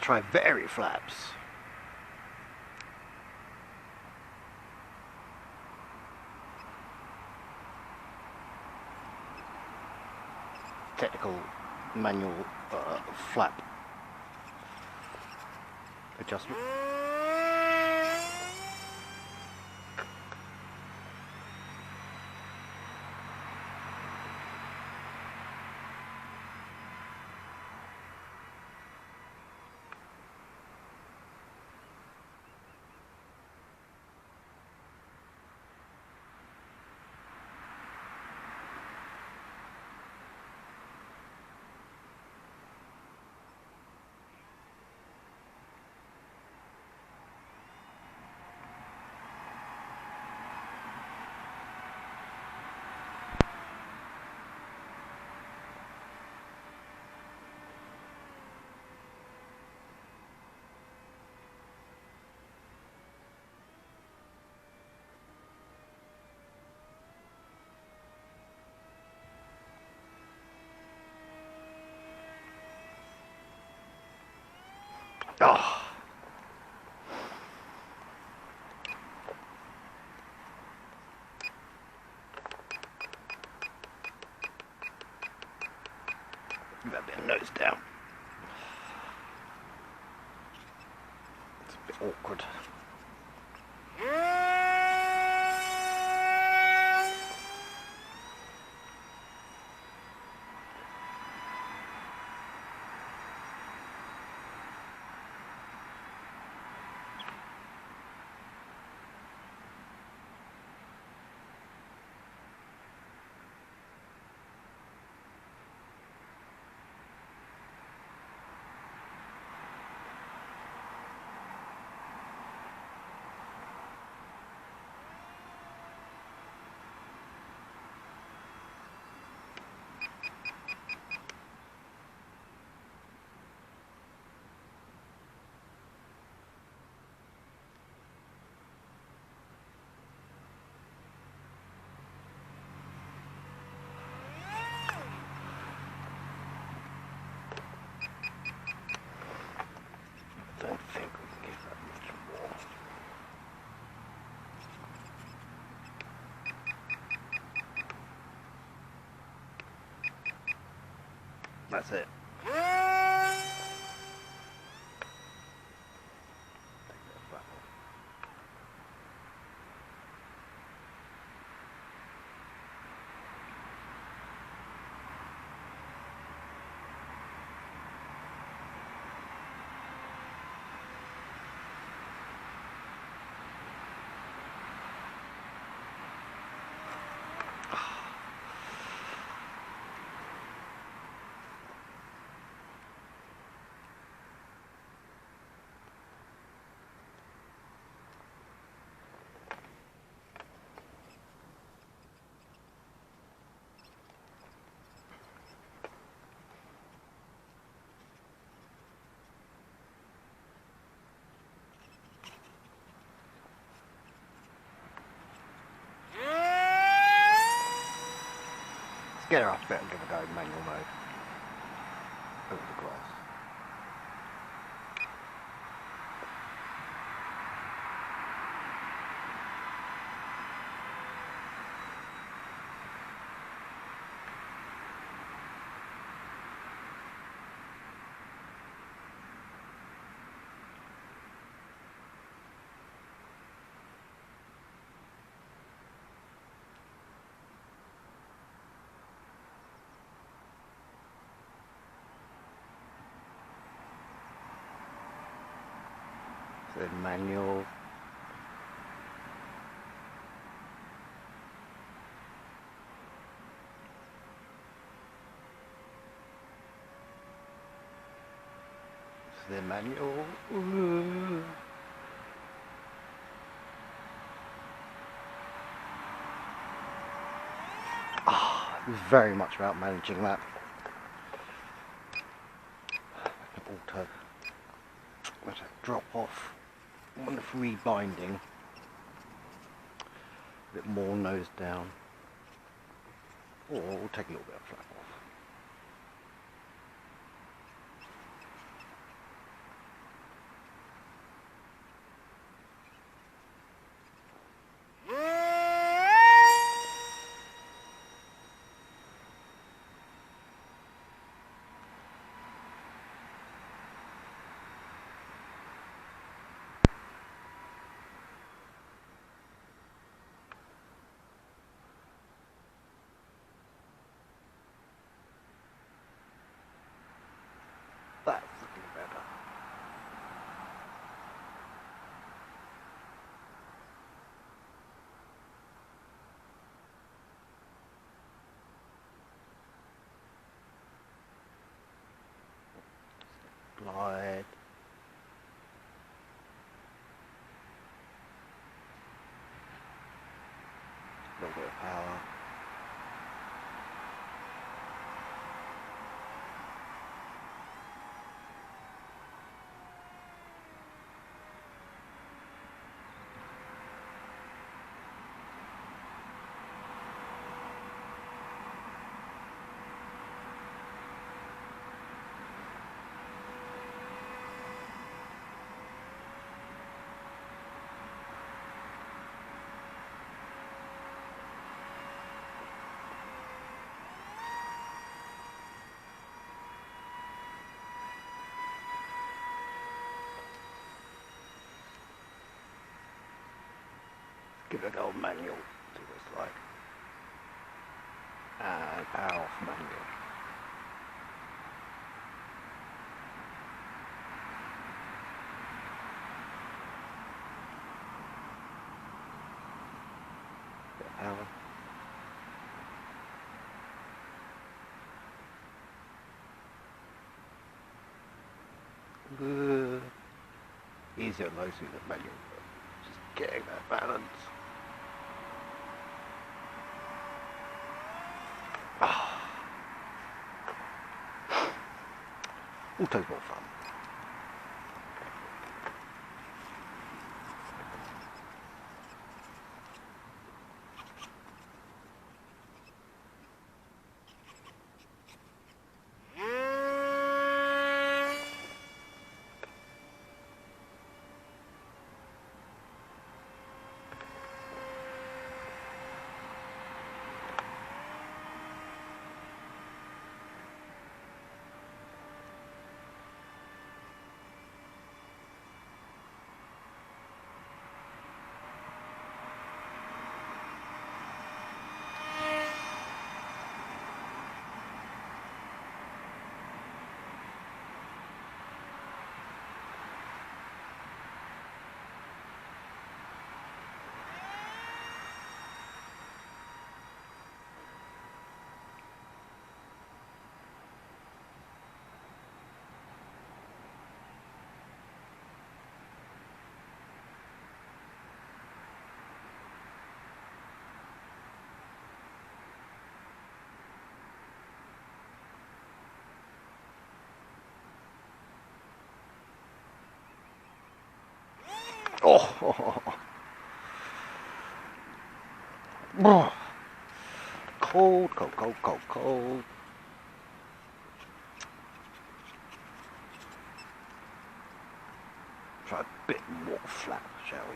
try vari flaps. Technical manual flap adjustment. Oh. Give that a bit of nose down. It's a bit awkward. I don't think we can give that much more. That's it. Take that flap off. Let's get her up a bit and give her a go in manual mode. Over the grass. So manual. So the manual. Ooh. It was very much about managing that. Auto. Let it drop off. Wonderful rebinding. A bit more nose down. Or we'll take a little bit of flap off. Slide. A little bit of power. Give it a go manual, see what it's like. And power off manual. Bit of power. Easier on those things than manual, but just getting that balance. Auto's more fun. Oh, cold, cold, cold, cold, cold. Try a bit more flat, shall we?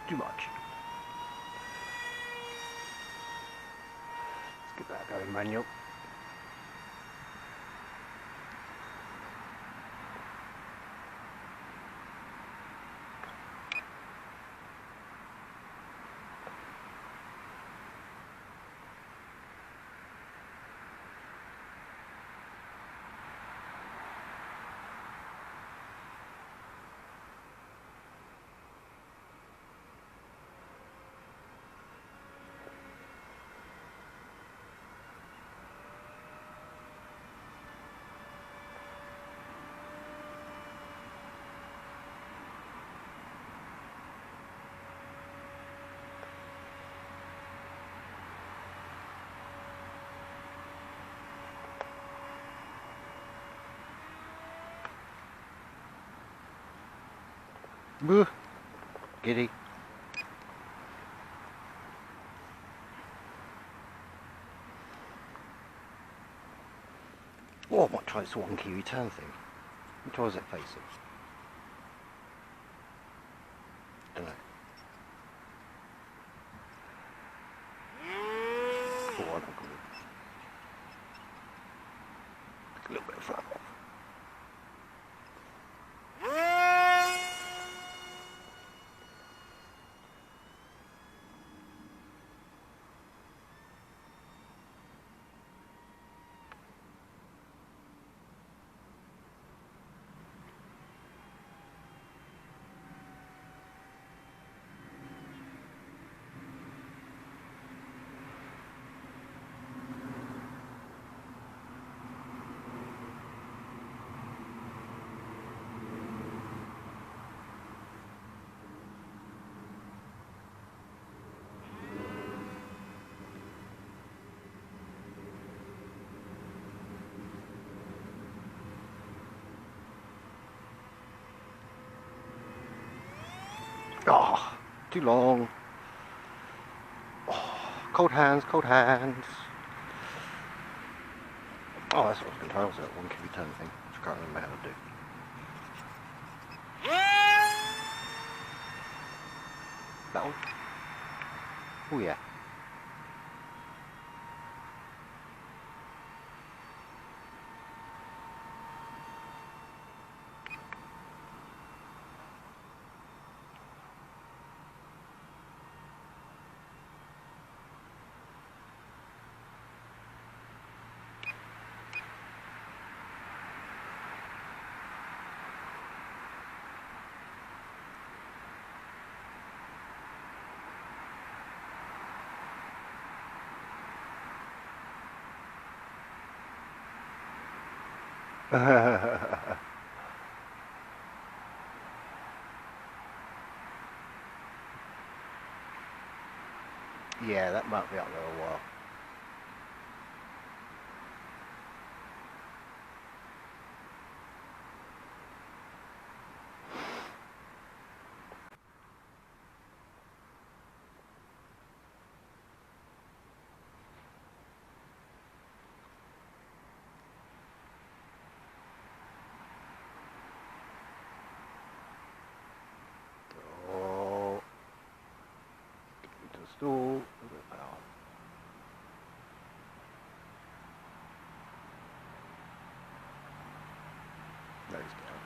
Too much. Let's get that going manual. Boo. Giddy. Oh, I might try this one key return thing. Which way is it facing? Don't know. Oh, I don't know. A little bit further off. Oh, too long. Oh, cold hands, cold hands. Oh, that's what I was going to try. Was that one key return thing, which I can't remember how to do. That one? Oh yeah. Yeah, that might be up there a while. Oh, into the stall. A bit of power. There he's going.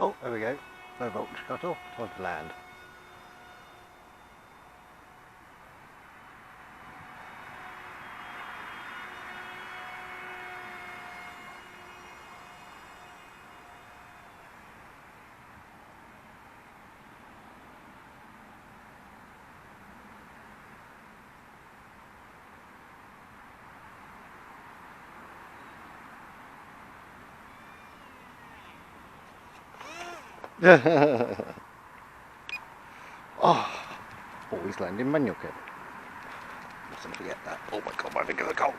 Oh, there we go. No voltage cut off. Time to land. Oh, always landing manual kit. Mustn't forget that. Oh my god, my fingers are cold.